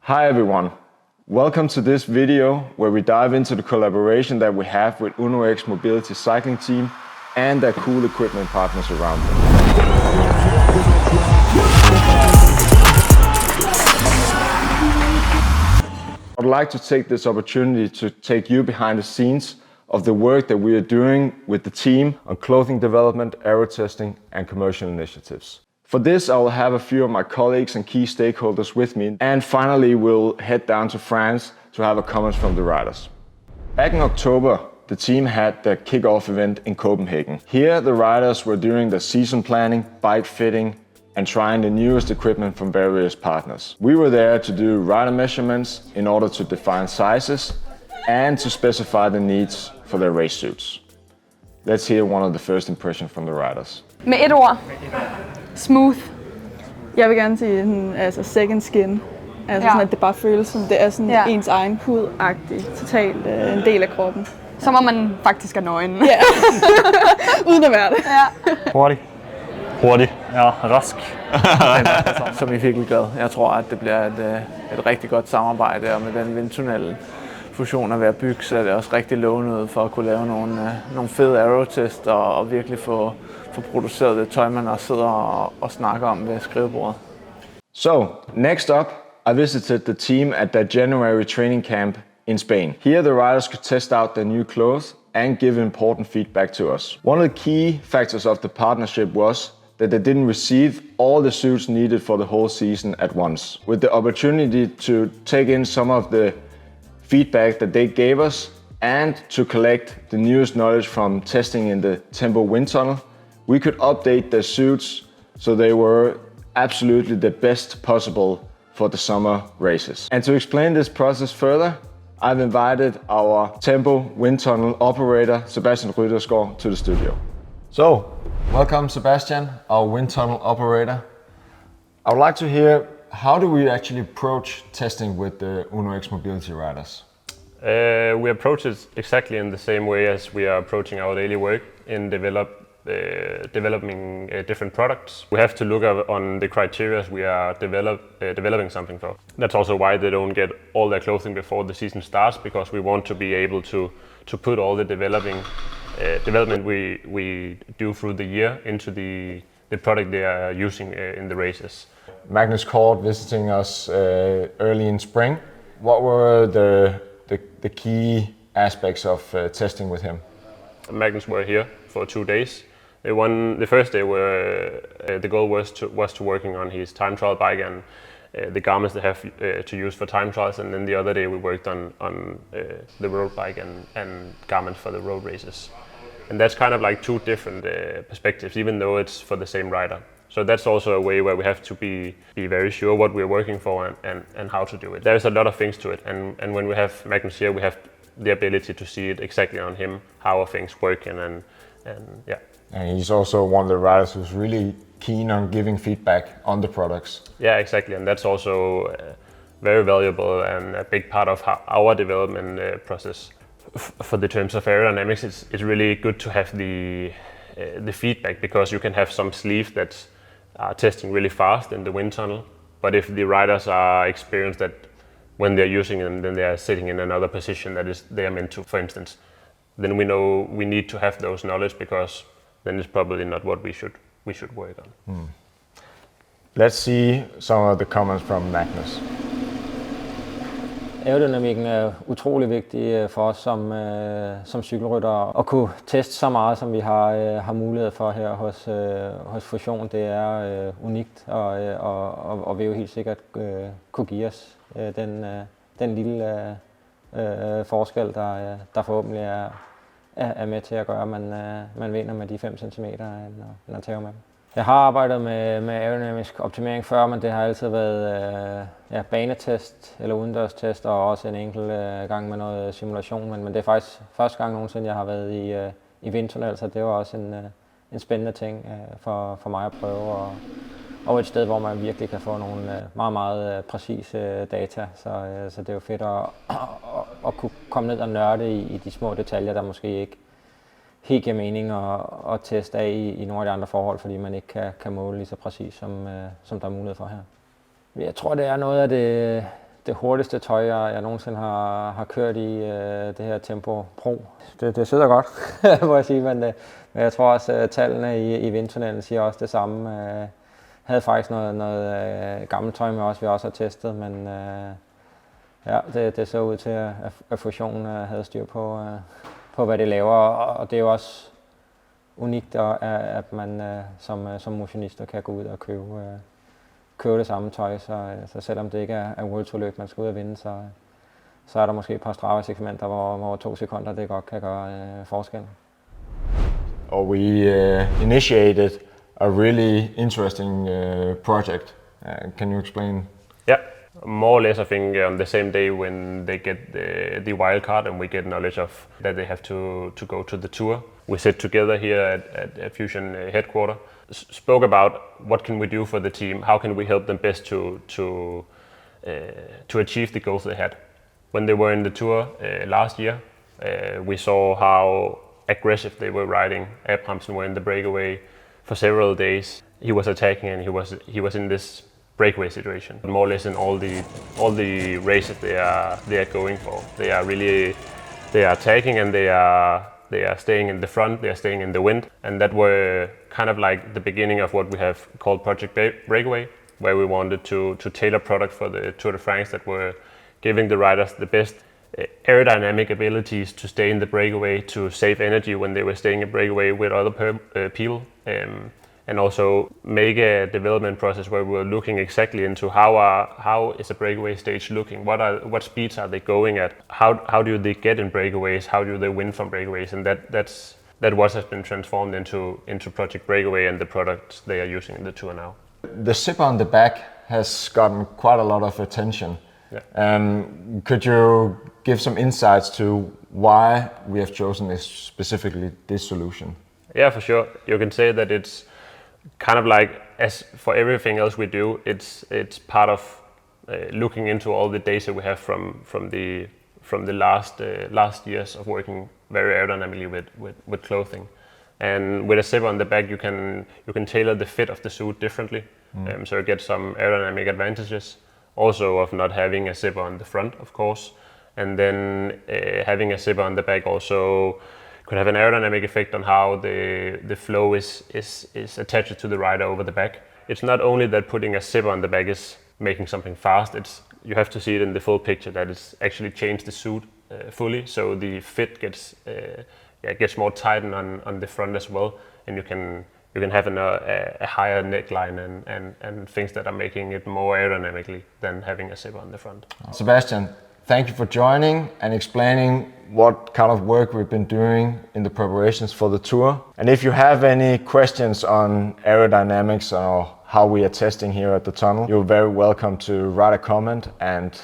Hi everyone, welcome to this video where we dive into the collaboration that we have with UnoX Mobility Cycling Team and their cool equipment partners around them. I'd like to take this opportunity to take you behind the scenes of the work that we are doing with the team on clothing development, aero testing and commercial initiatives. For this, I will have a few of my colleagues and key stakeholders with me, and finally we'll head down to France to have a comment from the riders. Back in October, the team had their Kickoff Event in Copenhagen. Here the riders were doing the season planning, bike fitting and trying the newest equipment from various partners. We were there to do rider measurements in order to define sizes and to specify the needs for their race suits. Let's hear one of the first impressions from the riders. Med et ord. Smooth. Jeg vil gerne sige second skin. Sådan at det bare føles som det er sådan ens egen hud-agtig, totalt en del af kroppen. Som om man faktisk er nøgen. Ja. Uden at være det. Ja. Hurtig. Ja, rask. Som er virkelig glad. Jeg tror, at det bliver et rigtig godt samarbejde, og med den vindtunnelfusion er ved at bygge, så er det også rigtig lovende ud for at kunne lave nogle fede aero-test og virkelig få produceret det tøj, man også sidder og snakker om ved skrivebordet. So, next up, I visited the team at their January training camp in Spain. Here the riders could test out their new clothes and give important feedback to us. One of the key factors of the partnership was that they didn't receive all the suits needed for the whole season at once. With the opportunity to take in some of the feedback that they gave us and to collect the newest knowledge from testing in the Tempo wind tunnel, we could update their suits so they were absolutely the best possible for the summer races. And to explain this process further, I've invited our Tempo wind tunnel operator, Sebastian Ryttersgaard, to the studio. So, welcome Sebastian, our wind tunnel operator. I would like to hear, how do we actually approach testing with the UnoX Mobility riders? We approach it exactly in the same way as we are approaching our daily work in developing different products. We have to look on the criteria we are developing something for. That's also why they don't get all their clothing before the season starts, because we want to be able to put all the development we do through the year into the product they are using in the races. Magnus Cort visiting us early in spring. What were the key aspects of testing with him? Magnus were here for 2 days. The first day where the goal was to working on his time trial bike and the garments they have to use for time trials, and then the other day we worked on the road bike and garments for the road races. And that's kind of like two different perspectives, even though it's for the same rider. So that's also a way where we have to be very sure what we're working for and how to do it. There's a lot of things to it, and when we have Magnus here, we have the ability to see it exactly on him, how are things working, and yeah. And he's also one of the riders who's really keen on giving feedback on the products. Yeah, exactly, and that's also very valuable and a big part of our development process. For the terms of aerodynamics, it's really good to have the feedback, because you can have some sleeves that are testing really fast in the wind tunnel, but if the riders are experienced that when they're using them, then they are sitting in another position that is they are meant to, for instance, then we know we need to have those knowledge, because then it's probably not what we should work on. Let's see some of the comments from Magnus. Aerodynamikken er utrolig vigtig for os som cykelryttere. At kunne teste så meget, som vi har mulighed for her hos Fusion, det er unikt, og vil jo helt sikkert kunne give os den lille forskel, der forhåbentlig er med til at gøre, at man vinder med de 5 cm, end at tage med dem. Jeg har arbejdet med aerodynamisk optimering før, men det har altid været banetest eller udendørstest, og også en enkelt gang med noget simulation. Men det er faktisk første gang nogensinde, jeg har været i vindtunnel, så det var også en spændende ting for mig at prøve. Og et sted, hvor man virkelig kan få nogle meget, meget præcise data. Så det er jo fedt at kunne komme ned og nørde i de små detaljer, der måske ikke helt giver mening at teste af i nogle af de andre forhold, fordi man ikke kan måle lige så præcis, som der er mulighed for her. Jeg tror, det er noget af det hurtigste tøj, jeg nogensinde har kørt i, det her Tempo Pro. Det sidder godt, må jeg sige, men jeg tror også, at tallene i vindtunnelen siger også det samme. Havde faktisk noget gammelt tøj med os, vi også har testet, men ja, det så ud til, at fusionen havde styr på, hvad det laver, og det er jo også unikt, at man som motionister kan gå ud og købe det samme tøj, så selvom det ikke er World Tour løb, man skal ud og vinde, så er der måske et par Strava-segmenter, hvor 2 sekunder det godt kan gøre forskel. Or we initiated a really interesting project. Can you explain? Yeah, more or less I think on the same day when they get the wild card and we get knowledge of that they have to go to the tour. We sit together here at Fusion headquarters, spoke about what can we do for the team, how can we help them best to achieve the goals they had. When they were in the tour last year, we saw how aggressive they were riding. Abrahamsen were in the breakaway for several days. He was attacking and he was in this breakaway situation. More or less in all the races they are going for. They are attacking and they are staying in the front, they are staying in the wind, and that were kind of like the beginning of what we have called Project Breakaway, where we wanted to tailor product for the Tour de France that were giving the riders the best aerodynamic abilities to stay in the breakaway, to save energy when they were staying in breakaway with other people, and also make a development process where we were looking exactly into how is a breakaway stage looking, what speeds are they going at, how do they get in breakaways, how do they win from breakaways, and that what has been transformed into Project Breakaway and the products they are using in the tour now. The zipper on the back has gotten quite a lot of attention. Yeah. Could you give some insights to why we have chosen specifically this solution? Yeah, for sure. You can say that it's kind of like, as for everything else we do, it's part of looking into all the data we have from the last years of working very aerodynamically with clothing. And with a zipper on the back, you can tailor the fit of the suit differently, so you get some aerodynamic advantages. Also of not having a zipper on the front, of course, and then having a zipper on the back also could have an aerodynamic effect on how the flow is attached to the rider over the back. It's not only that putting a zipper on the back is making something fast, you have to see it in the full picture, that it's actually changed the suit fully, so the fit gets more tightened on the front as well, and you can have a higher neckline and things that are making it more aerodynamically than having a zipper on the front. Sebastian, thank you for joining and explaining what kind of work we've been doing in the preparations for the tour. And if you have any questions on aerodynamics or how we are testing here at the tunnel, you're very welcome to write a comment and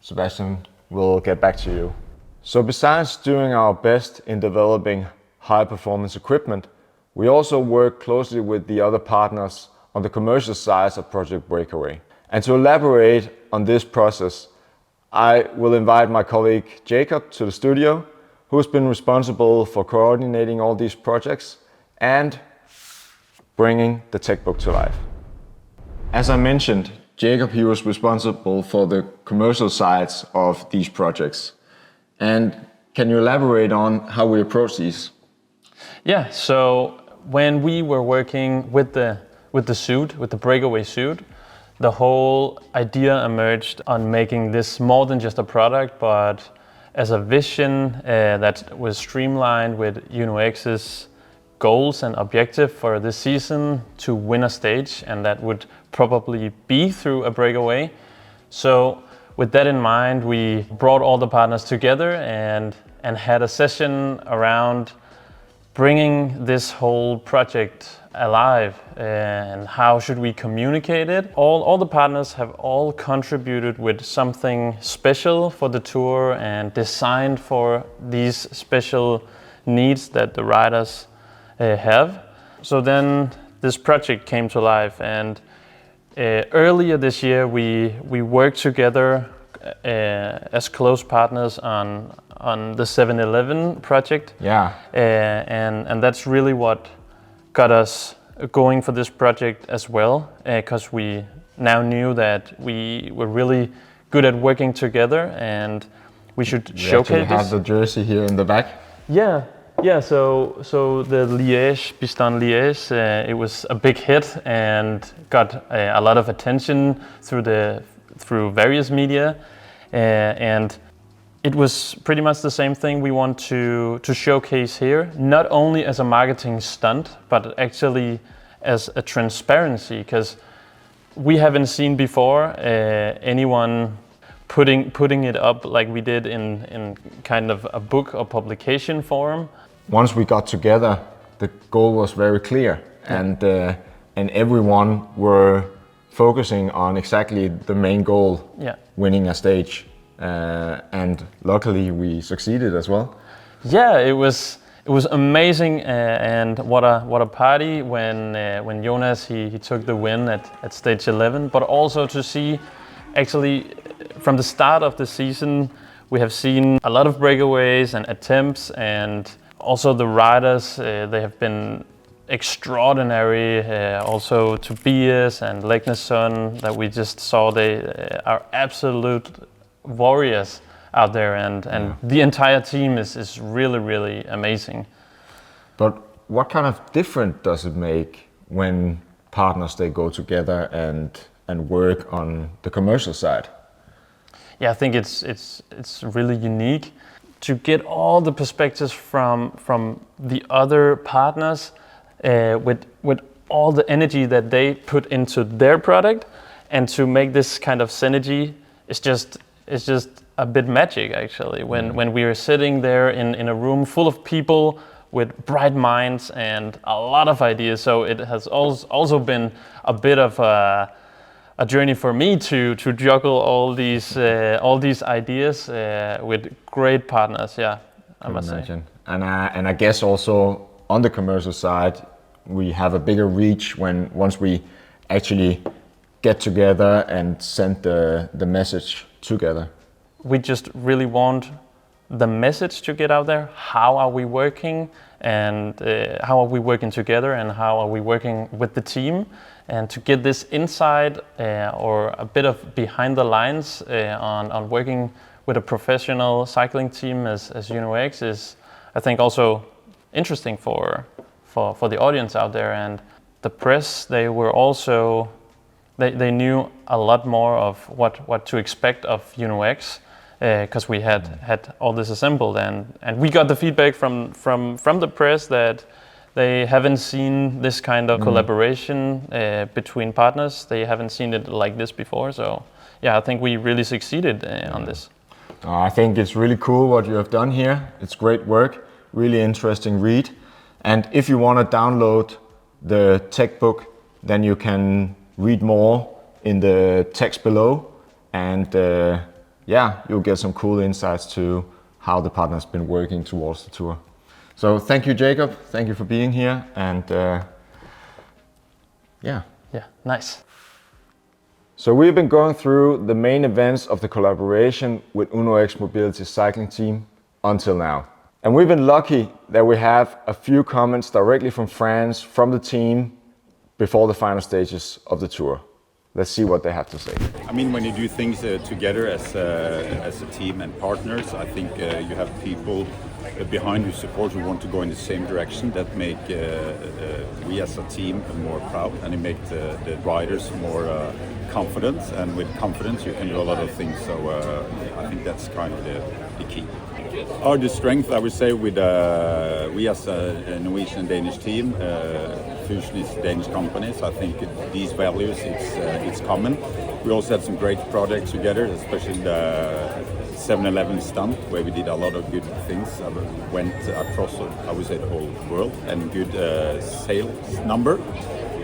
Sebastian will get back to you. So besides doing our best in developing high performance equipment, we also work closely with the other partners on the commercial side of Project Breakaway. And to elaborate on this process, I will invite my colleague Jacob to the studio, who's been responsible for coordinating all these projects and bringing the tech book to life. As I mentioned, Jacob, he was responsible for the commercial sides of these projects. And can you elaborate on how we approach these? Yeah, so when we were working with the suit, with the Breakaway suit, the whole idea emerged on making this more than just a product, but as a vision that was streamlined with UNOX's goals and objective for this season to win a stage, and that would probably be through a breakaway. So with that in mind, we brought all the partners together and had a session around bringing this whole project alive and how should we communicate it. All the partners have all contributed with something special for the tour and designed for these special needs that the riders have. So then this project came to life, and earlier this year we worked together as close partners on the 7-Eleven project. Yeah. And that's really what got us going for this project as well, because we now knew that we were really good at working together, and we should showcase this. Have the jersey here in the back. Yeah. So the Liège, it was a big hit and got a lot of attention through various media, and it was pretty much the same thing we want to showcase here, not only as a marketing stunt, but actually as a transparency, because we haven't seen before anyone putting it up like we did in kind of a book or publication form. Once we got together, the goal was very clear, and everyone were focusing on exactly the main goal, winning a stage, and luckily we succeeded as well. Yeah, it was amazing, and what a party when Jonas he took the win at stage 11, but also to see actually from the start of the season we have seen a lot of breakaways and attempts, and also the riders, they have been extraordinary. Also Tobias and Legnesson that we just saw, they are absolute warriors out there, and the entire team is really amazing. But what kind of difference does it make when partners they go together and work on the commercial side? Yeah, I think it's really unique to get all the perspectives from the other partners with all the energy that they put into their product, and to make this kind of synergy is just a bit magic actually. When we are sitting there in a room full of people with bright minds and a lot of ideas, so it has also been a bit of a journey for me to juggle all these ideas with great partners. Yeah, I must say. And I guess also on the commercial side, we have a bigger reach once we actually get together and send the message together. We just really want the message to get out there. How are we working, and how are we working together, and how are we working with the team? And to get this insight or a bit of behind the lines on working with a professional cycling team as UnoX is, I think, also interesting for the audience out there. And the press, they were also, they knew a lot more of what to expect of UnoX, because we had all this assembled, and we got the feedback from the press that they haven't seen this kind of collaboration between partners. They haven't seen it like this before. So yeah, I think we really succeeded on this. I think it's really cool what you have done here. It's great work, really interesting read. And if you want to download the tech book, then you can read more in the text below, and you'll get some cool insights to how the partner's been working towards the tour. So thank you, Jacob. Thank you for being here, and Yeah, nice. So we've been going through the main events of the collaboration with UnoX Mobility cycling team until now. And we've been lucky that we have a few comments directly from fans from the team before the final stages of the tour. Let's see what they have to say. I mean, when you do things together as a team and partners, I think you have people behind you support who want to go in the same direction, that make we as a team more proud, and it make the riders more confident, and with confidence you can do a lot of things. So I think that's kind of the key. The strength, I would say, with we as a Norwegian and Danish team, Fusion is Danish companies. I think these values, it's common. We also had some great projects together, especially the 7-Eleven stunt, where we did a lot of good things. Went across, I would say, the whole world, and good sales number.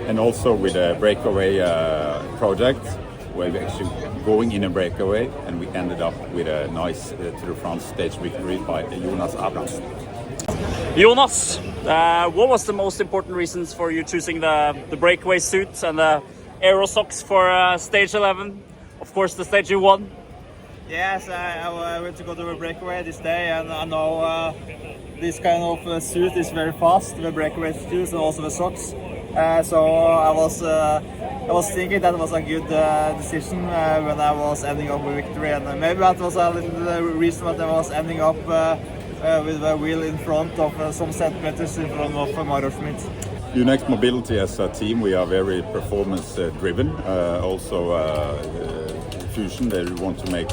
And also with a Breakaway project, where we actually going in a breakaway, and we ended up with a nice Tour de France stage victory by Jonas Abrahamsen. Jonas, what was the most important reasons for you choosing the breakaway suits and the Aero socks for stage 11? Of course, the stage you won. Yes, I went to go to a breakaway this day, and I know this kind of suit is very fast, the breakaway shoes and also the socks. So I was I was thinking that was a good decision when I was ending up with victory, and maybe that was a little reason that I was ending up with a wheel in front of some centimeters in front of Hushovd. UNEX Mobility as a team, we are very performance driven. Also Fusion, they want to make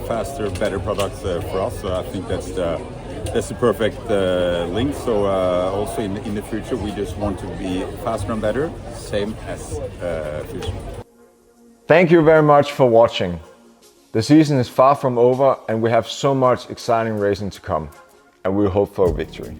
faster, better products for us. So I think that's the perfect link. So also in the future, we just want to be faster and better, same as Fusion. Thank you very much for watching. The season is far from over and we have so much exciting racing to come, and we hope for a victory.